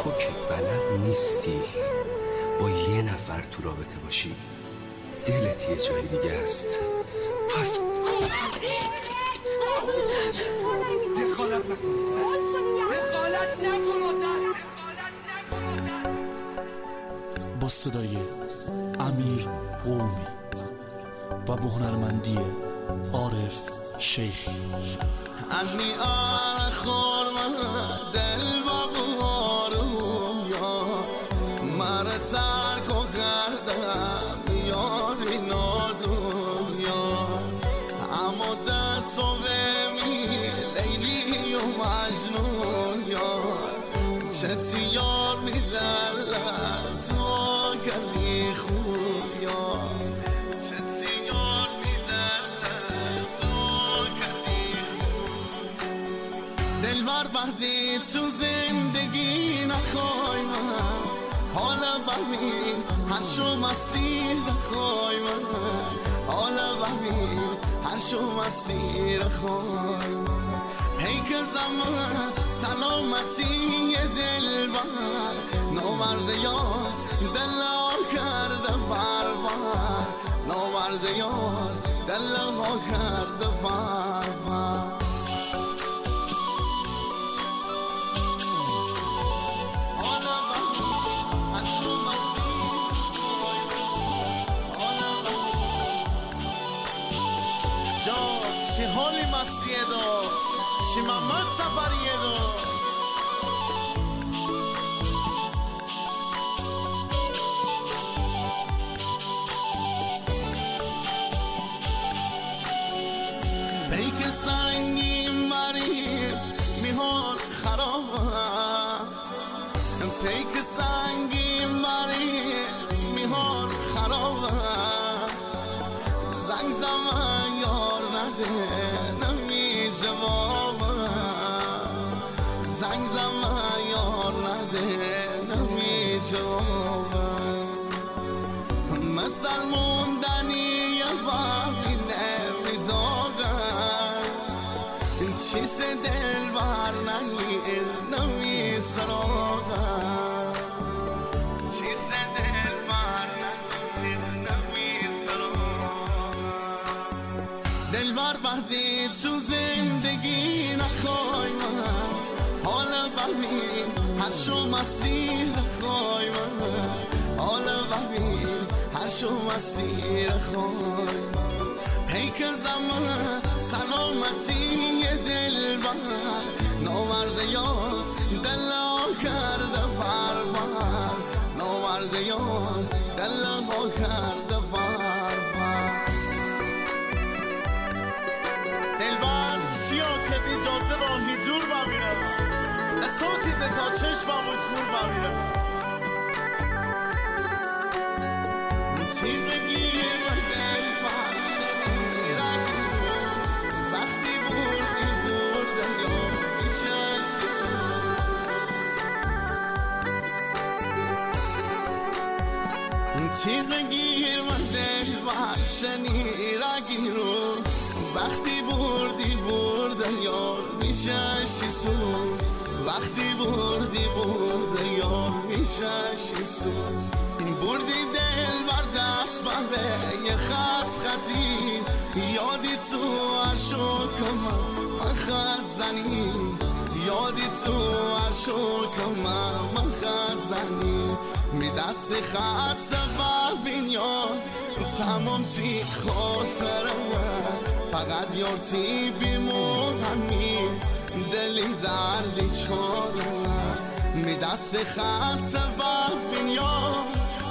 تو که بلد نیستی با یه نفر تو رابطه باشی، دلت یه جای دیگه است. پس دخالت نکن، دخالت نکن. با صدای امیر قومی و با هنرمندی عارف شیخی. انی خورم دل با بارم یا مرا ترک و کردم یاری نادون یا اما در تو بمی لیلی و مجنون یا چتی یار میدن تو کردی خوب یا چتی یار میدن تو کردی دلبر بعدی تو زندگی نخوای من حالا ببین هر شو مسیر خوای من حالا ببین هر شو مسیر خوای من پیک زمان سلامتی دلبر نوورد یار دلها کرده بربر نوورد یار دلها کرده بربر شی حالی مسیه دو شی محمد سفریه دو پیک سنگی مریض میهان خرابم پیک سنگی مریض میهان خرابم زنگ زمان یار نده نمی جوابم زنگ زمان یار نده نمی جوابم مثل موندنی یه باقی نمیداغم چیز دل بر نگیر نمی سراغم چیز دل بر نگیر نمی دلبر بعدی تو زندگی نخوای من حالا ببین هر شو مسیر خوای من حالا ببین هر شو مسیر خوای من پیک زمان سلامتی دلبر نوورد یار دلها کرده بربر نوورد یار دلها کرده بربر دلبر شیا کردی جاده راهی دور بمیرم صوتی ده تا چشممون کور بمیرم تیغ گیر و دلبر شنیرم وقتی بردی بردن یا بیچشی سود تیغ گیر و دلبر شنیرم وقتی بردی بردن یار میششی سود وقتی بردی بردن یار میششی سود بردی دل بر دست به یه خط خطی یادی تو عشق من خط زنی یادی تو عشق من خط زنی می دست خط ببین یاد تمام تی خاطره فقط یارتی بیمون همین دلی دردی چاره می دست خط ببین یاد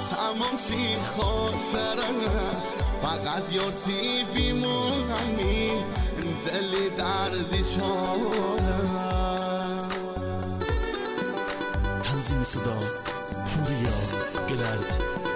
تمام تی خاطره فقط یارتی بیمون همین دلی دردی چاره تنظیم صدا پوریا گلرد